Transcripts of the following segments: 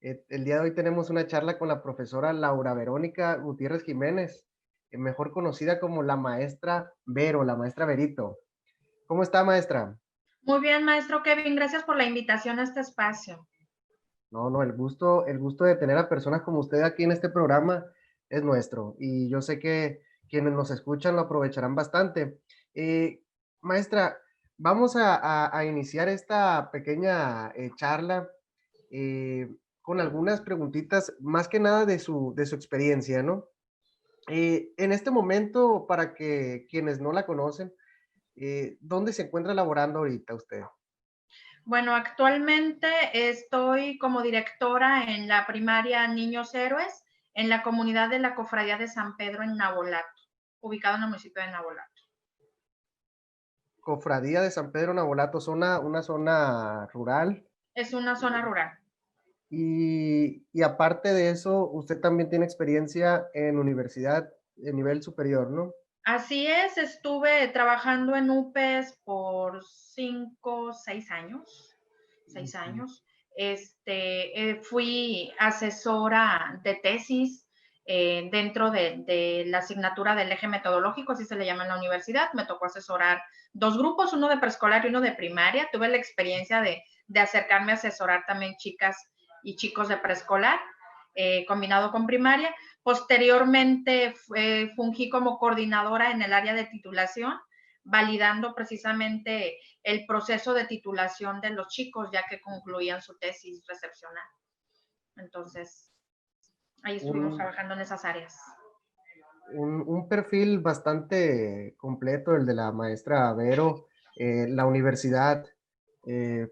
El día de hoy tenemos una charla con la profesora Laura Verónica Gutiérrez Jiménez, mejor conocida como la maestra Vero, la maestra Verito. ¿Cómo está, maestra? Muy bien, maestro Kevin, gracias por la invitación a este espacio. No, no, el gusto de tener a personas como usted aquí en este programa es nuestro y yo sé que quienes nos escuchan lo aprovecharán bastante. Eh, Maestra, vamos a iniciar esta pequeña charla eh, con algunas preguntitas, más que nada de su experiencia, ¿no? En este momento, para que quienes no la conocen, ¿dónde se encuentra laborando ahorita usted? Bueno, actualmente estoy como directora en la primaria Niños Héroes en la comunidad de la Cofradía de San Pedro en Navolato, ubicado en el municipio de Navolato. Cofradía de San Pedro Nabolato, una zona rural. Es una zona rural. Y aparte de eso, usted también tiene experiencia en universidad de nivel superior, ¿no? Así es, estuve trabajando en UPES por 5, 6 años, seis Ujú. años. Fui asesora de tesis dentro de la asignatura del eje metodológico, así se le llama en la universidad. Me tocó asesorar dos grupos, uno de preescolar y uno de primaria. Tuve la experiencia de acercarme a asesorar también chicas y chicos de preescolar, combinado con primaria. Posteriormente fungí como coordinadora en el área de titulación, validando precisamente el proceso de titulación de los chicos, ya que concluían su tesis recepcional. Entonces, ahí estuvimos Un, trabajando en esas áreas. un perfil bastante completo, el de la maestra Vero. La Universidad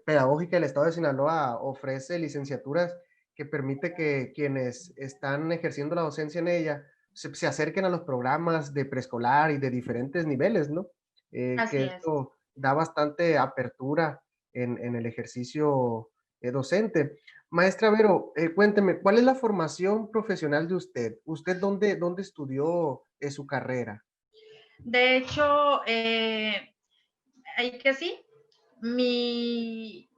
Pedagógica del Estado de Sinaloa ofrece licenciaturas que permite que quienes están ejerciendo la docencia en ella se acerquen a los programas de preescolar y de diferentes niveles, ¿no? Que Así es. esto da bastante apertura en el ejercicio docente. Maestra Vero, cuénteme, ¿cuál es la formación profesional de usted? ¿Usted dónde estudió su carrera? De hecho, hay que sí, mi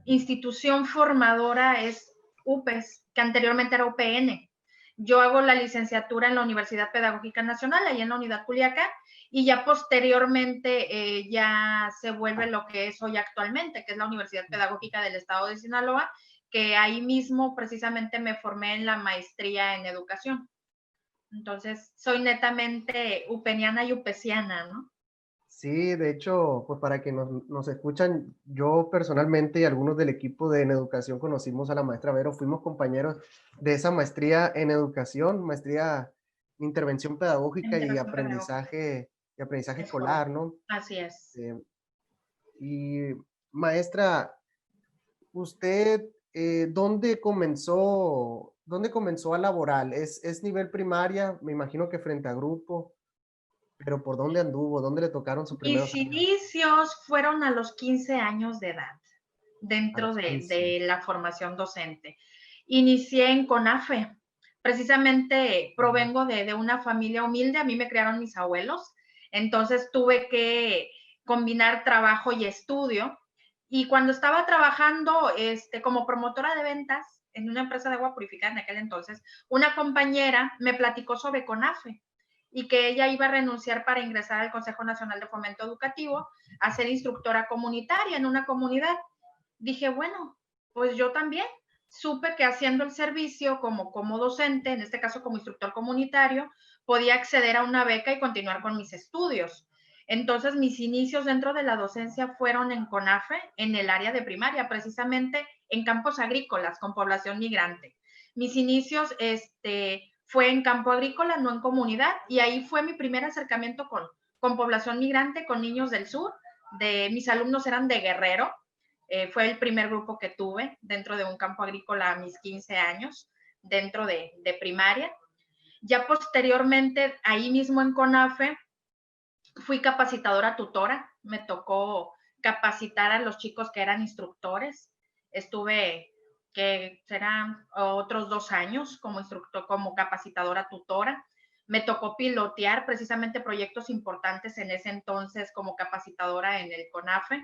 institución formadora es UPES, que anteriormente era UPN. Yo hago la licenciatura en la Universidad Pedagógica Nacional, ahí en la Unidad Culiacán, y ya posteriormente ya se vuelve lo que es hoy actualmente, que es la Universidad Pedagógica del Estado de Sinaloa, que ahí mismo precisamente me formé en la maestría en educación. Entonces, soy netamente upeniana y upesiana, ¿no? Sí, de hecho, pues para que nos escuchan, yo personalmente y algunos del equipo de En Educación conocimos a la maestra Vero, fuimos compañeros de esa maestría en educación, maestría en intervención pedagógica Intervención pedagógica. y aprendizaje Es escolar, correcto. ¿no? Así es. Eh, y maestra, usted, ¿dónde comenzó a laborar? ¿Es nivel primaria? Me imagino que frente a grupo, pero ¿por dónde anduvo? ¿Dónde le tocaron sus primeros Mis años? inicios fueron a los 15 años de edad, A dentro los de, 15. de la formación docente. Inicié en CONAFE. Precisamente provengo de una familia humilde, a mí me criaron mis abuelos, entonces tuve que combinar trabajo y estudio. Y cuando estaba trabajando como promotora de ventas en una empresa de agua purificada en aquel entonces, una compañera me platicó sobre CONAFE y que ella iba a renunciar para ingresar al Consejo Nacional de Fomento Educativo a ser instructora comunitaria en una comunidad. Dije, bueno, pues yo también. Supe que haciendo el servicio como docente, en este caso como instructor comunitario, podía acceder a una beca y continuar con mis estudios. Entonces, mis inicios dentro de la docencia fueron en CONAFE, en el área de primaria, precisamente en campos agrícolas con población migrante. Mis inicios fue en campo agrícola, no en comunidad, y ahí fue mi primer acercamiento con población migrante, con niños del sur. Mis alumnos eran de Guerrero, fue el primer grupo que tuve dentro de un campo agrícola a mis 15 años, dentro de primaria. Ya posteriormente, ahí mismo en CONAFE, fui capacitadora tutora, me tocó capacitar a los chicos que eran instructores. Estuve, que serán otros 2 años como instructor, como capacitadora tutora. Me tocó pilotear precisamente proyectos importantes en ese entonces como capacitadora en el CONAFE.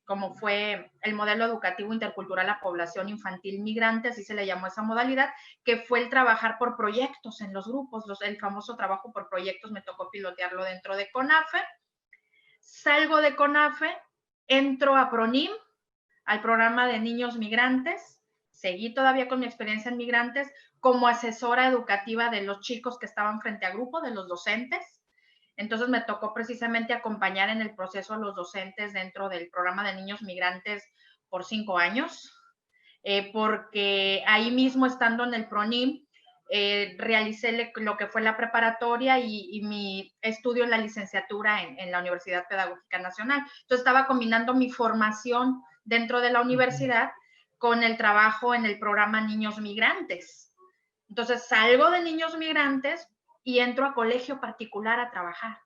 como fue el modelo educativo intercultural a población infantil migrante, así se le llamó esa modalidad, que fue el trabajar por proyectos en los grupos, el famoso trabajo por proyectos, me tocó pilotearlo dentro de CONAFE. Salgo de CONAFE, entro a PRONIM, al programa de niños migrantes, seguí todavía con mi experiencia en migrantes como asesora educativa de los chicos que estaban frente a grupo, de los docentes. Entonces me tocó precisamente acompañar en el proceso a los docentes dentro del programa de niños migrantes por 5 años, porque ahí mismo estando en el PRONIM, realicé lo que fue la preparatoria y mi estudio en la licenciatura en la Universidad Pedagógica Nacional. Entonces estaba combinando mi formación dentro de la universidad con el trabajo en el programa Niños Migrantes. Entonces salgo de Niños Migrantes y entro a colegio particular a trabajar.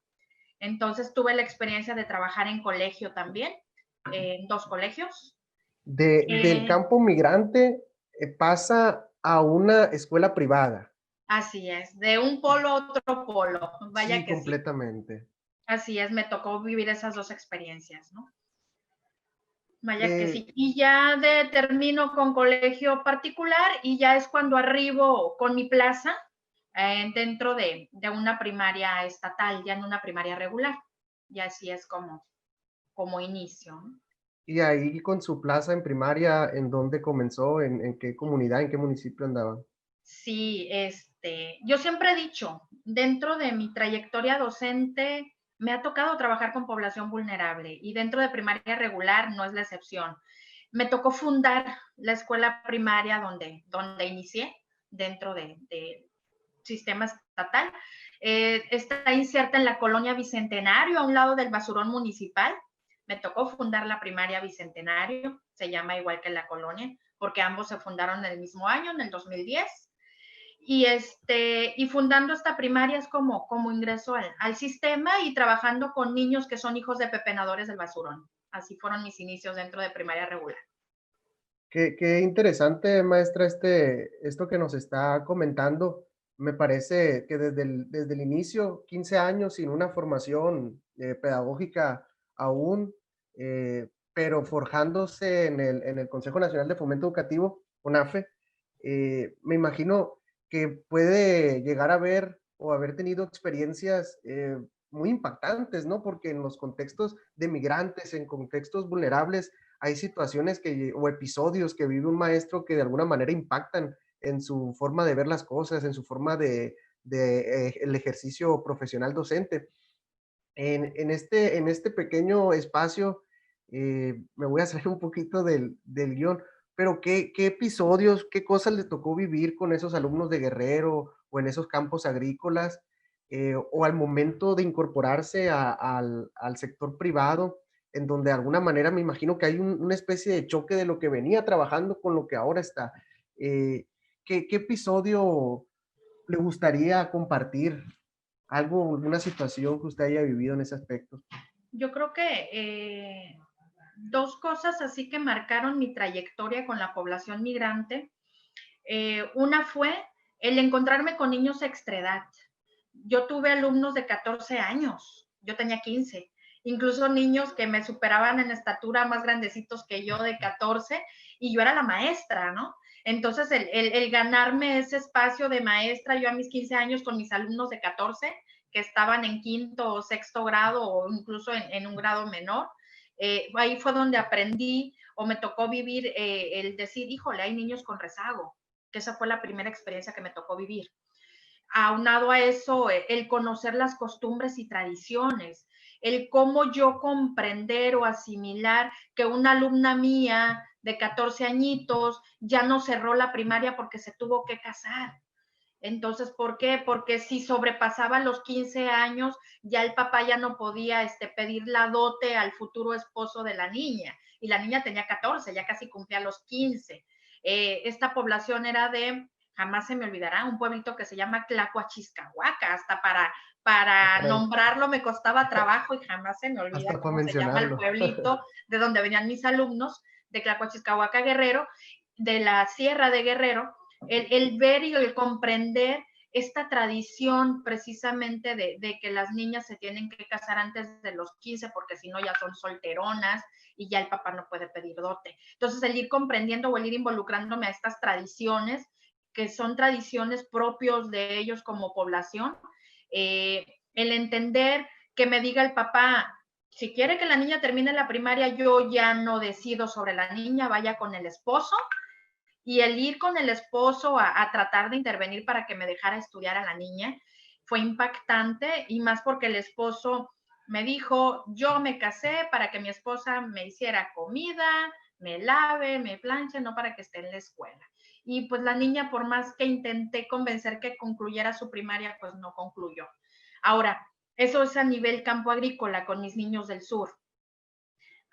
Entonces tuve la experiencia de trabajar en colegio también, en 2 colegios. Del campo migrante pasa a una escuela privada. Así es, de un polo a otro polo, vaya Sí, que sí. completamente. Así es, me tocó vivir esas 2 experiencias, ¿no? Vaya que Eh, sí. Y ya termino con colegio particular y ya es cuando arribo con mi plaza dentro de una primaria estatal, ya en una primaria regular. Y así es como inicio, ¿no? y ahí con su plaza en primaria, ¿en dónde comenzó? En qué comunidad, en qué municipio andaba? Sí, yo siempre he dicho, dentro de mi trayectoria docente, me ha tocado trabajar con población vulnerable y dentro de primaria regular no es la excepción. Me tocó fundar la escuela primaria donde inicié dentro de sistema estatal. Está inserta en la colonia Bicentenario, a un lado del basurón municipal. Me tocó fundar la primaria Bicentenario, se llama igual que la colonia, porque ambos se fundaron en el mismo año, en el 2010. Y fundando esta primaria es como ingreso al sistema y trabajando con niños que son hijos de pepenadores del basurón. Así fueron mis inicios dentro de primaria regular. Qué interesante, maestra, esto que nos está comentando. Me parece que desde el inicio, 15 años sin una formación pedagógica aún, pero forjándose en el Consejo Nacional de Fomento Educativo, CONAFE, me imagino que puede llegar a ver o haber tenido experiencias muy impactantes, ¿no? Porque en los contextos de migrantes, en contextos vulnerables, hay situaciones o episodios que vive un maestro que de alguna manera impactan en su forma de ver las cosas, en su forma de el ejercicio profesional docente. En este pequeño espacio, me voy a salir un poquito del guión, pero ¿qué episodios, qué cosas le tocó vivir con esos alumnos de Guerrero o en esos campos agrícolas, o al momento de incorporarse al sector privado, en donde de alguna manera me imagino que hay una especie de choque de lo que venía trabajando con lo que ahora está? ¿Qué episodio le gustaría compartir? Algo, una situación que usted haya vivido en ese aspecto. Yo creo que 2 cosas así que marcaron mi trayectoria con la población migrante. Una fue el encontrarme con niños extra edad. Yo tuve alumnos de 14 años, yo tenía 15, incluso niños que me superaban en estatura, más grandecitos que yo de 14, y yo era la maestra, ¿no? Entonces, el ganarme ese espacio de maestra, yo a mis 15 años con mis alumnos de 14, que estaban en quinto o sexto grado o incluso en un grado menor, ahí fue donde aprendí o me tocó vivir el decir, híjole, hay niños con rezago, que esa fue la primera experiencia que me tocó vivir. Aunado a eso, el conocer las costumbres y tradiciones, el cómo yo comprender o asimilar que una alumna mía de 14 añitos ya no cerró la primaria porque se tuvo que casar. Entonces, ¿por qué? Porque si sobrepasaba los 15 años, ya el papá ya no podía pedir la dote al futuro esposo de la niña. Y la niña tenía 14, ya casi cumplía los 15. Esta población era jamás se me olvidará, un pueblito que se llama Tlacuachiscahuaca, hasta para Caray, nombrarlo me costaba trabajo y jamás se me olvida hasta para cómo se llama el mencionarlo. pueblito de donde venían mis alumnos, de Tlacuachiscahuaca, Guerrero, de la Sierra de Guerrero, el ver y el comprender esta tradición precisamente de que las niñas se tienen que casar antes de los 15 porque si no ya son solteronas y ya el papá no puede pedir dote. Entonces el ir comprendiendo o el ir involucrándome a estas tradiciones, que son tradiciones propios de ellos como población, el entender que me diga el papá, si quiere que la niña termine la primaria, yo ya no decido sobre la niña, vaya con el esposo, y el ir con el esposo a tratar de intervenir para que me dejara estudiar a la niña fue impactante, y más porque el esposo me dijo, yo me casé para que mi esposa me hiciera comida, me lave, me planche, no para que esté en la escuela. Y pues la niña, por más que intenté convencer que concluyera su primaria, pues no concluyó. Ahora, eso es a nivel campo agrícola con mis niños del sur.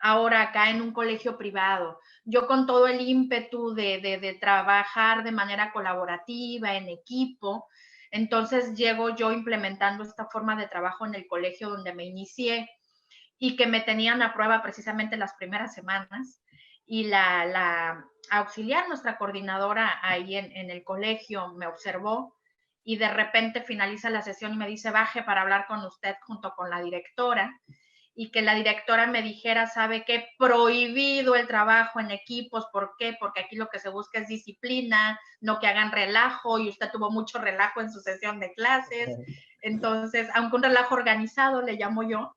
Ahora acá en un colegio privado, yo con todo el ímpetu de trabajar de manera colaborativa, en equipo, entonces llego yo implementando esta forma de trabajo en el colegio donde me inicié y que me tenían a prueba precisamente las primeras semanas, y la auxiliar, nuestra coordinadora ahí en el colegio, me observó y de repente finaliza la sesión y me dice, baje para hablar con usted junto con la directora, y que la directora me dijera, ¿sabe qué? Prohibido el trabajo en equipos. ¿Por qué? Porque aquí lo que se busca es disciplina, no que hagan relajo, y usted tuvo mucho relajo en su sesión de clases. Entonces, aunque un relajo organizado, le llamo yo,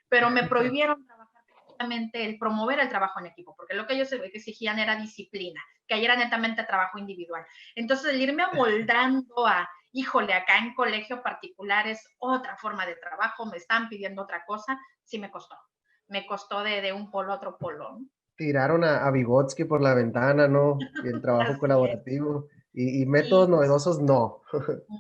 pero me prohibieron trabajar precisamente el promover el trabajo en equipo, porque lo que ellos exigían era disciplina, que ahí era netamente trabajo individual. Entonces, el irme amoldando a, híjole, acá en colegio particular es otra forma de trabajo, me están pidiendo otra cosa, sí me costó de un polo a otro polo, ¿no? Tiraron a Vygotsky por la ventana, ¿no? Y el trabajo Así es. colaborativo y métodos Y novedosos, no.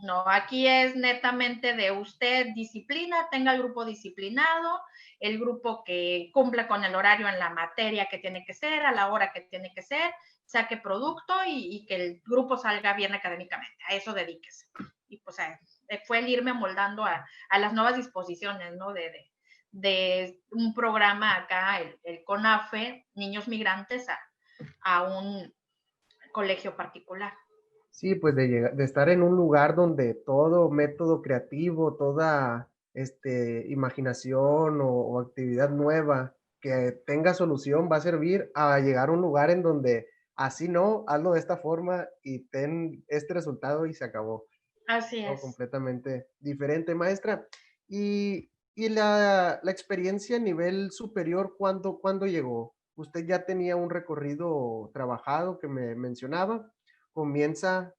no, aquí es netamente de usted disciplina, tenga el grupo disciplinado, el grupo que cumpla con el horario en la materia que tiene que ser, a la hora que tiene que ser, saque producto y que el grupo salga bien académicamente, a eso dedíquese. Y pues fue el irme moldando a las nuevas disposiciones, ¿no? De un programa acá, el CONAFE, niños migrantes, a un colegio particular. Sí, pues de estar en un lugar donde todo método creativo, toda imaginación o actividad nueva que tenga solución va a servir a llegar a un lugar en donde así no, hazlo de esta forma y ten este resultado y se acabó. Así No, es. completamente diferente, maestra. Y la experiencia a nivel superior, ¿cuándo llegó? Usted ya tenía un recorrido trabajado que me mencionaba, comienza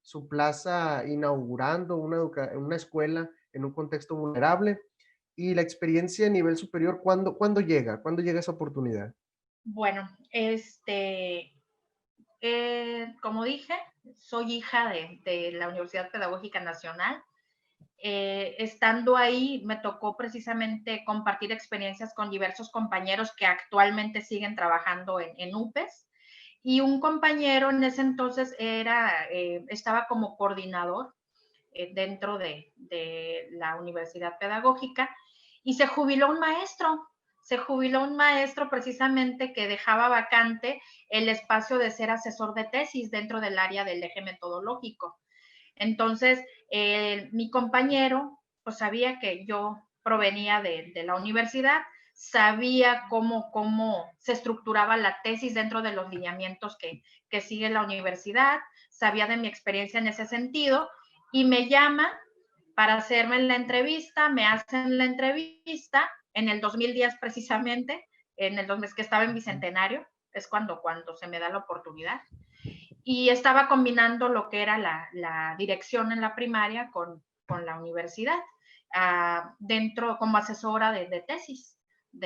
su plaza inaugurando una escuela en un contexto vulnerable, y la experiencia a nivel superior, ¿cuándo llega? ¿Cuándo llega esa oportunidad? Bueno, como dije, soy hija de la Universidad Pedagógica Nacional. Estando ahí, me tocó precisamente compartir experiencias con diversos compañeros que actualmente siguen trabajando en UPES. Y un compañero en ese entonces estaba como coordinador dentro de la Universidad Pedagógica, y se jubiló un maestro precisamente que dejaba vacante el espacio de ser asesor de tesis dentro del área del eje metodológico. Entonces, mi compañero pues sabía que yo provenía de la universidad, sabía cómo se estructuraba la tesis dentro de los lineamientos que sigue la universidad, sabía de mi experiencia en ese sentido, y me llama para hacerme la entrevista, me hacen la entrevista en el 2010 precisamente, en el 2010 que estaba en Bicentenario, es cuando se me da la oportunidad, y estaba combinando lo que era la dirección en la primaria con la universidad, dentro como asesora de tesis,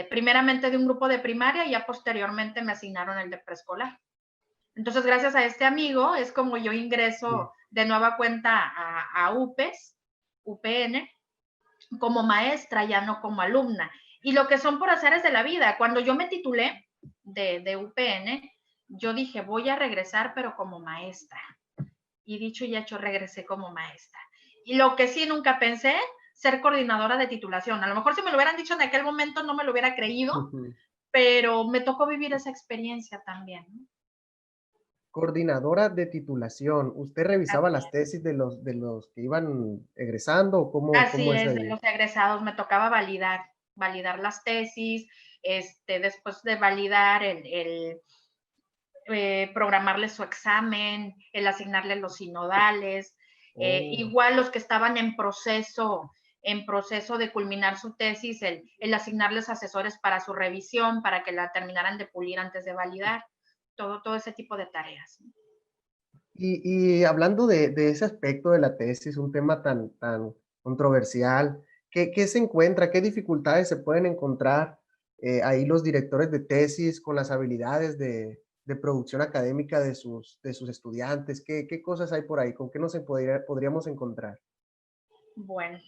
primeramente de un grupo de primaria y ya posteriormente me asignaron el de preescolar. Entonces, gracias a este amigo, es como yo Sí. ingreso de nueva cuenta a UPES, UPN, como maestra, ya no como alumna. Y lo que son por azares de la vida. Cuando yo me titulé de UPN, yo dije, voy a regresar, pero como maestra. Y dicho y hecho, regresé como maestra. Y lo que sí nunca pensé, ser coordinadora de titulación. A lo mejor si me lo hubieran dicho en aquel momento no me lo hubiera creído, pero me tocó vivir esa experiencia también, ¿no? coordinadora de titulación, ¿usted revisaba Así las es. tesis de los que iban egresando o Así cómo es es, de ahí? los egresados me tocaba validar las tesis, después de validar programarles su examen, el asignarles los sinodales, Oh. igual los que estaban en proceso de culminar su tesis, el asignarles asesores para su revisión, para que la terminaran de pulir antes de validar, todo ese tipo de tareas. Y hablando de ese aspecto de la tesis, un tema tan controversial, ¿qué se encuentra? ¿Qué dificultades se pueden encontrar ahí los directores de tesis con las habilidades de producción académica de sus estudiantes? ¿Qué cosas hay por ahí? ¿Con qué podríamos encontrar? Bueno,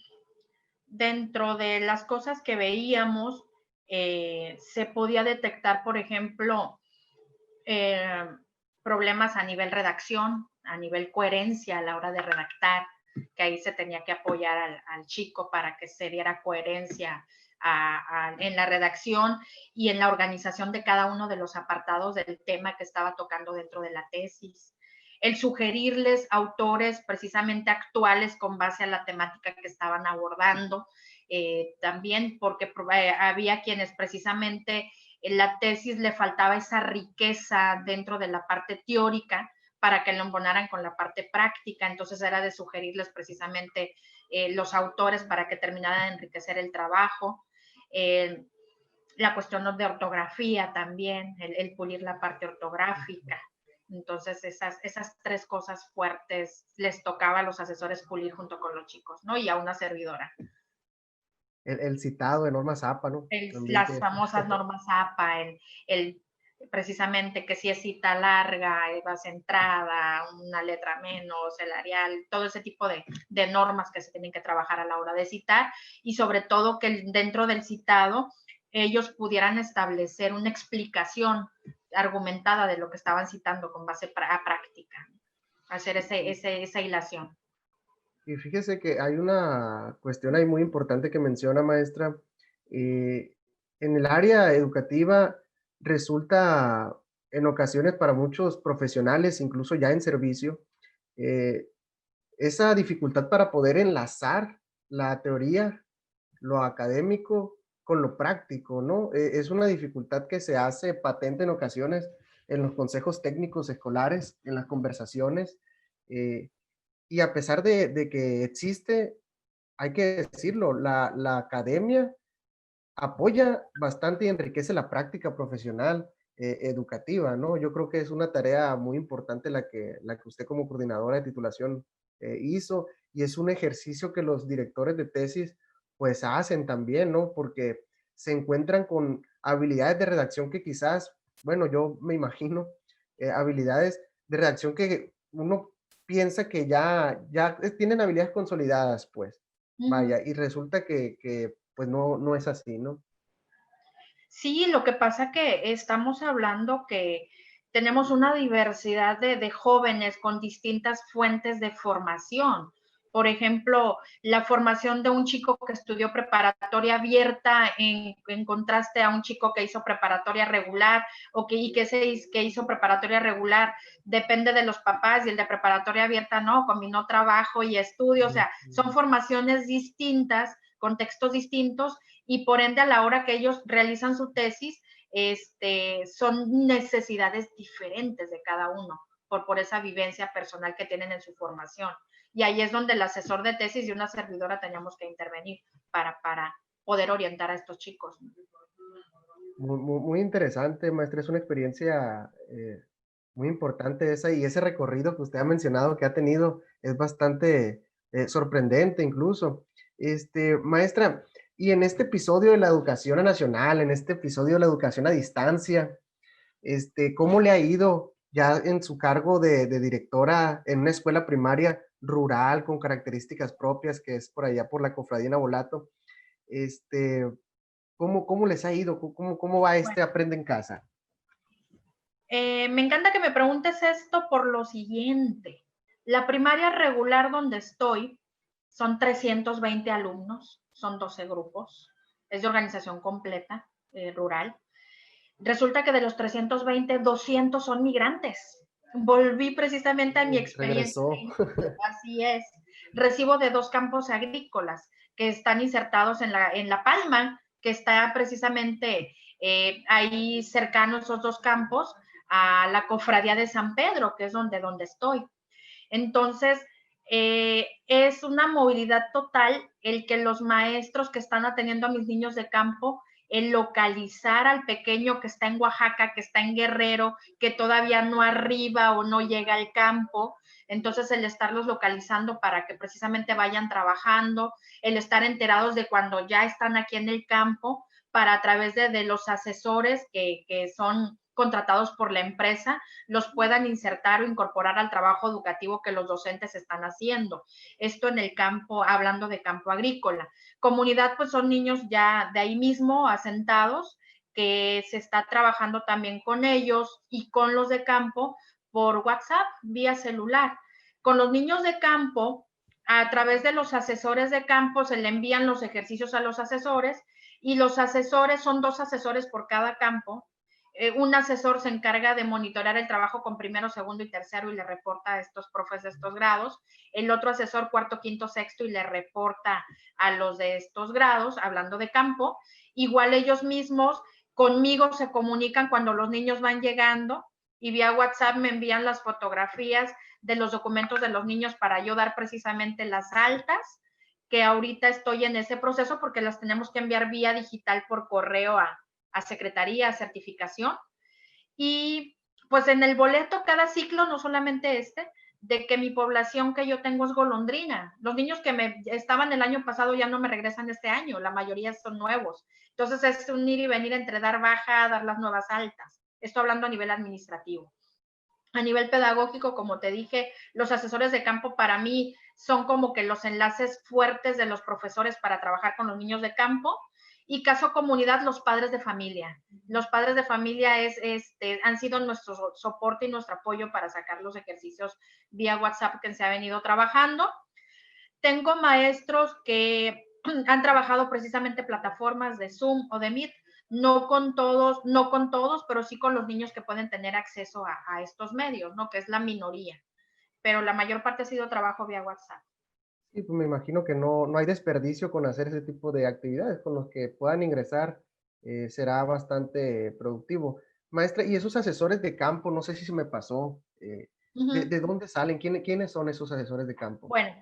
dentro de las cosas que veíamos, se podía detectar, por ejemplo, eh, problemas a nivel redacción, a nivel coherencia a la hora de redactar, que ahí se tenía que apoyar al chico para que se diera coherencia en la redacción y en la organización de cada uno de los apartados del tema que estaba tocando dentro de la tesis. El sugerirles autores precisamente actuales con base a la temática que estaban abordando, también porque había quienes precisamente en la tesis le faltaba esa riqueza dentro de la parte teórica para que lo embonaran con la parte práctica, entonces era de sugerirles precisamente los autores para que terminaran de enriquecer el trabajo. Eh, la cuestión de ortografía también, el pulir la parte ortográfica. Entonces, esas tres cosas fuertes les tocaba a los asesores pulir junto con los chicos, ¿no? Y a una servidora. El citado de Norma Zapa, ¿no? También Las que famosas normas APA, el precisamente que si es cita larga, va centrada, una letra menos, el Arial, todo ese tipo de normas que se tienen que trabajar a la hora de citar y sobre todo que dentro del citado ellos pudieran establecer una explicación argumentada de lo que estaban citando con base a práctica, hacer esa hilación. y fíjese que hay una cuestión ahí muy importante que menciona, maestra. eh, en el área educativa resulta en ocasiones para muchos profesionales, incluso ya en servicio, eh, esa dificultad para poder enlazar la teoría, lo académico con lo práctico, ¿no? Es una dificultad que se hace patente en ocasiones en los consejos técnicos escolares, en las conversaciones, eh, y a pesar de que existe, hay que decirlo, la academia apoya bastante y enriquece la práctica profesional educativa, ¿no? Yo creo que es una tarea muy importante la que usted como coordinadora de titulación hizo y es un ejercicio que los directores de tesis pues hacen también, ¿no? Porque se encuentran con habilidades de redacción que quizás, bueno, yo me imagino, habilidades de redacción que uno piensa que ya tienen habilidades consolidadas, pues, Uh -huh. vaya, y resulta que pues no es así, ¿no? Sí, lo que pasa que estamos hablando que tenemos una diversidad de jóvenes con distintas fuentes de formación. Por ejemplo, la formación de un chico que estudió preparatoria abierta en contraste a un chico que hizo preparatoria regular que hizo preparatoria regular depende de los papás y el de preparatoria abierta no, combinó trabajo y estudio, o sea, son formaciones distintas, contextos distintos y por ende a la hora que ellos realizan su tesis, son necesidades diferentes de cada uno por esa vivencia personal que tienen en su formación. Y ahí es donde el asesor de tesis y una servidora teníamos que intervenir para poder orientar a estos chicos. Muy interesante, maestra, es una experiencia muy importante esa y ese recorrido que usted ha mencionado que ha tenido es bastante sorprendente incluso. Maestra, y en este episodio de la educación nacional, en este episodio de la educación a distancia, ¿cómo le ha ido ya en su cargo de directora en una escuela primaria rural con características propias que es por allá por la Cofradía Nabolato? Este, ¿Cómo les ha ido? ¿Cómo va Bueno, Aprende en Casa? me encanta que me preguntes esto por lo siguiente. La primaria regular donde estoy son 320 alumnos, son 12 grupos, es de organización completa, rural. Resulta que de los 320, 200 son migrantes. volví precisamente a mi experiencia de Regresó. inicio, así es. Recibo de 2 campos agrícolas que están insertados en La Palma, que está precisamente ahí cercano esos 2 campos a la cofradía de San Pedro, que es donde estoy. Entonces, es una movilidad total el que los maestros que están atendiendo a mis niños de campo, el localizar al pequeño que está en Oaxaca, que está en Guerrero, que todavía no arriba o no llega al campo, entonces el estarlos localizando para que precisamente vayan trabajando, el estar enterados de cuando ya están aquí en el campo, para a través de los asesores que son contratados por la empresa, los puedan insertar o incorporar al trabajo educativo que los docentes están haciendo. Esto en el campo, hablando de campo agrícola. Comunidad, pues son niños ya de ahí mismo asentados, que se está trabajando también con ellos y con los de campo por WhatsApp, vía celular. Con los niños de campo, a través de los asesores de campo, se le envían los ejercicios a los asesores y los asesores, son 2 asesores por cada campo, un asesor se encarga de monitorear el trabajo con primero, segundo y tercero y le reporta a estos profes de estos grados. El otro asesor cuarto, quinto, sexto y le reporta a los de estos grados, hablando de campo. Igual ellos mismos conmigo se comunican cuando los niños van llegando y vía WhatsApp me envían las fotografías de los documentos de los niños para yo dar precisamente las altas, que ahorita estoy en ese proceso porque las tenemos que enviar vía digital por correo a secretaría, a certificación. Y pues en el boleto cada ciclo, no solamente de que mi población que yo tengo es golondrina. Los niños que me estaban el año pasado ya no me regresan este año, la mayoría son nuevos. Entonces es un ir y venir entre dar baja, dar las nuevas altas. Esto hablando a nivel administrativo. A nivel pedagógico, como te dije, los asesores de campo para mí son como que los enlaces fuertes de los profesores para trabajar con los niños de campo. Y caso comunidad, los padres de familia. Los padres de familia han sido nuestro soporte y nuestro apoyo para sacar los ejercicios vía WhatsApp que se ha venido trabajando. Tengo maestros que han trabajado precisamente plataformas de Zoom o de Meet, no con todos, pero sí con los niños que pueden tener acceso a estos medios, ¿no? Que es la minoría, pero la mayor parte ha sido trabajo vía WhatsApp. Sí, pues me imagino que no hay desperdicio con hacer ese tipo de actividades, con los que puedan ingresar, será bastante productivo. Maestra, y esos asesores de campo, no sé si se me pasó, Uh -huh. ¿de dónde salen? ¿Quiénes son esos asesores de campo? Bueno,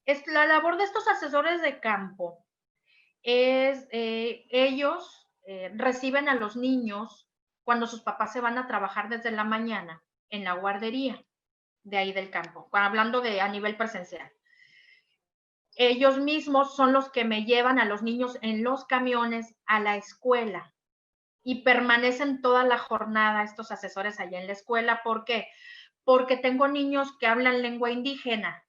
es la labor de estos asesores de campo es, ellos reciben a los niños cuando sus papás se van a trabajar desde la mañana en la guardería de ahí del campo, hablando de a nivel presencial. Ellos mismos son los que me llevan a los niños en los camiones a la escuela y permanecen toda la jornada estos asesores allá en la escuela. ¿Por qué? Porque tengo niños que hablan lengua indígena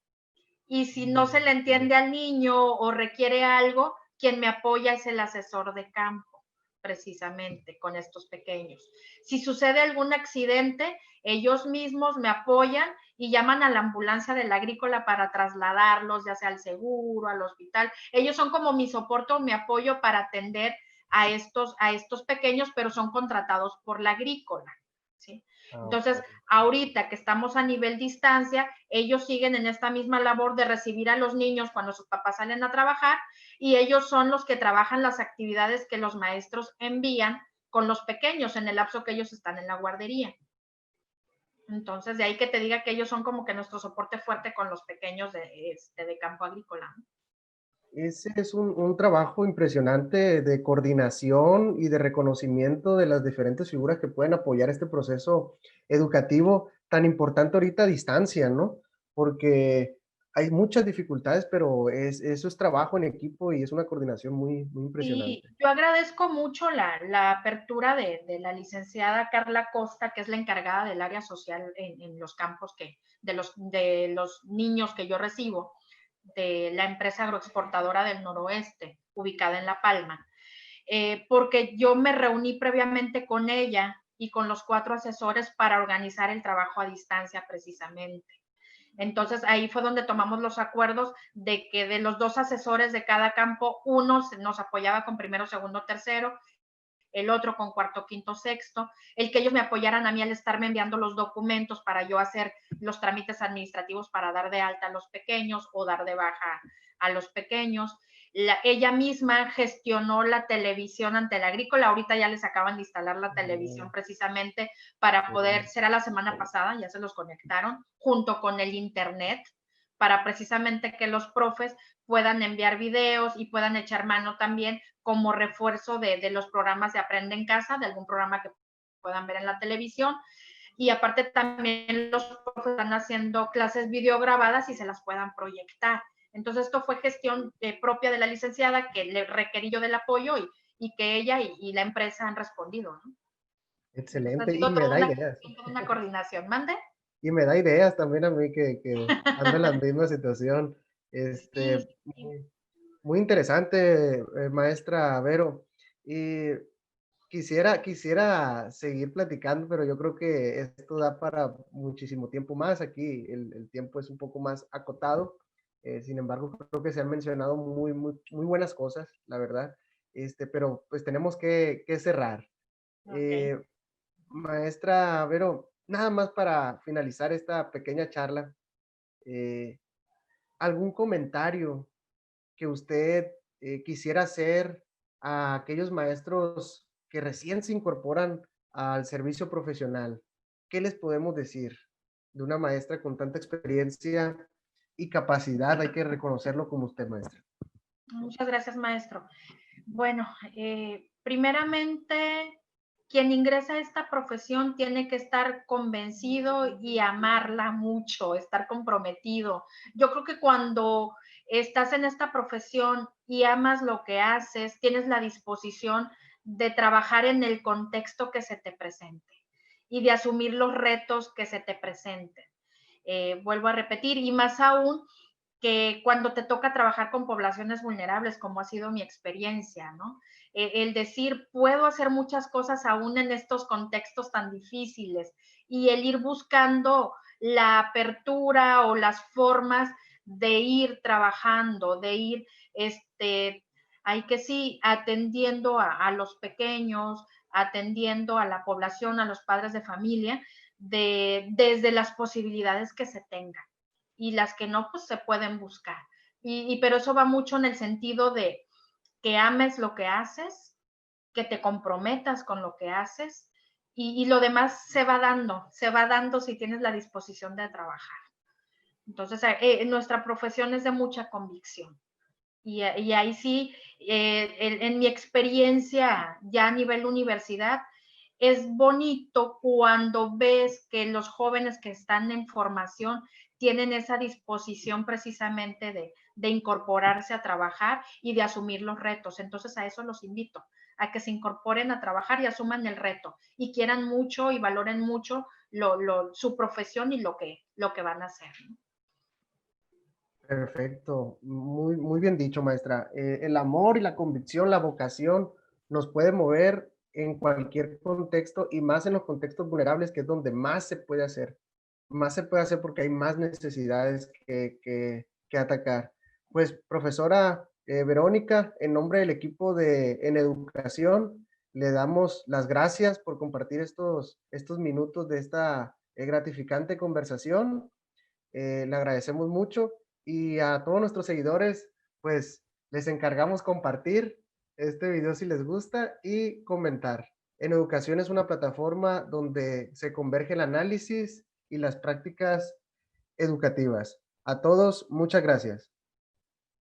y si no se le entiende al niño o requiere algo, quien me apoya es el asesor de campo, precisamente con estos pequeños. Si sucede algún accidente, ellos mismos me apoyan y llaman a la ambulancia del agrícola para trasladarlos, ya sea al seguro, al hospital. Ellos son como mi soporte o mi apoyo para atender a estos pequeños, pero son contratados por la agrícola, ¿sí? Ah, Entonces, ok. ahorita que estamos a nivel distancia, ellos siguen en esta misma labor de recibir a los niños cuando sus papás salen a trabajar y ellos son los que trabajan las actividades que los maestros envían con los pequeños en el lapso que ellos están en la guardería. Entonces, de ahí que te diga que ellos son como que nuestro soporte fuerte con los pequeños de campo agrícola. Ese es un trabajo impresionante de coordinación y de reconocimiento de las diferentes figuras que pueden apoyar este proceso educativo tan importante ahorita a distancia, ¿no? Porque hay muchas dificultades, pero eso es trabajo en equipo y es una coordinación muy Y impresionante. yo agradezco mucho la apertura de la licenciada Carla Costa, que es la encargada del área social en los campos de los niños que yo recibo, de la empresa agroexportadora del noroeste, ubicada en La Palma, porque yo me reuní previamente con ella y con los 4 asesores para organizar el trabajo a distancia precisamente. Entonces ahí fue donde tomamos los acuerdos de que de los 2 asesores de cada campo, uno nos apoyaba con primero, segundo, tercero el otro con cuarto, quinto, sexto, el que ellos me apoyaran a mí al estarme enviando los documentos para yo hacer los trámites administrativos para dar de alta a los pequeños o dar de baja a los pequeños. Ella misma gestionó la televisión ante la agrícola, ahorita ya les acaban de instalar la televisión precisamente para poder, será la semana pasada, ya se los conectaron, junto con el internet, para precisamente que los profes puedan enviar videos y puedan echar mano también como refuerzo de los programas de Aprende en Casa, de algún programa que puedan ver en la televisión. Y aparte también los profes están haciendo clases videograbadas y se las puedan proyectar. Entonces esto fue gestión propia de la licenciada que le requerí yo del apoyo y que ella y la empresa han respondido, ¿no? Entonces ha Excelente, y sido me toda da una, ideas. toda una coordinación. ¿Mande? Y me da ideas también a mí que ando en la misma situación. Sí, sí. Muy, muy interesante, maestra Vero. Y quisiera seguir platicando, pero yo creo que esto da para muchísimo tiempo más. Aquí el tiempo es un poco más acotado. Sin embargo, creo que se han mencionado muy buenas cosas, la verdad. Pero pues tenemos que cerrar. Ok. Eh, Maestra Vero, nada más para finalizar esta pequeña charla, eh, ¿algún comentario que usted quisiera hacer a aquellos maestros que recién se incorporan al servicio profesional? ¿Qué les podemos decir de una maestra con tanta experiencia y capacidad? Hay que reconocerlo como usted, maestra. Muchas gracias, maestro. Bueno, primeramente, quien ingresa a esta profesión tiene que estar convencido y amarla mucho, estar comprometido. Yo creo que cuando estás en esta profesión y amas lo que haces, tienes la disposición de trabajar en el contexto que se te presente y de asumir los retos que se te presenten. Vuelvo a repetir, y más aún que cuando te toca trabajar con poblaciones vulnerables, como ha sido mi experiencia, ¿no? El decir, puedo hacer muchas cosas aún en estos contextos tan difíciles y el ir buscando la apertura o las formas de ir trabajando, de ir, hay que sí, atendiendo a los pequeños, atendiendo a la población, a los padres de familia, desde las posibilidades que se tengan y las que no, pues se pueden buscar. Pero eso va mucho en el sentido de que ames lo que haces, que te comprometas con lo que haces y lo demás se va dando si tienes la disposición de trabajar. Entonces, nuestra profesión es de mucha convicción. Y ahí sí, en mi experiencia ya a nivel universidad, es bonito cuando ves que los jóvenes que están en formación tienen esa disposición precisamente de incorporarse a trabajar y de asumir los retos. Entonces a eso los invito, a que se incorporen a trabajar y asuman el reto y quieran mucho y valoren mucho su profesión y lo que van a hacer, ¿no? Perfecto, muy bien dicho, maestra. El amor y la convicción, la vocación nos puede mover en cualquier contexto y más en los contextos vulnerables, que es donde más se puede hacer. Más se puede hacer porque hay más necesidades que atacar. Pues, profesora Verónica, en nombre del equipo de En Educación, le damos las gracias por compartir estos minutos de esta gratificante conversación. Le agradecemos mucho y a todos nuestros seguidores, pues les encargamos compartir este video si les gusta y comentar. En Educación es una plataforma donde se converge el análisis y las prácticas educativas. A todos, muchas gracias.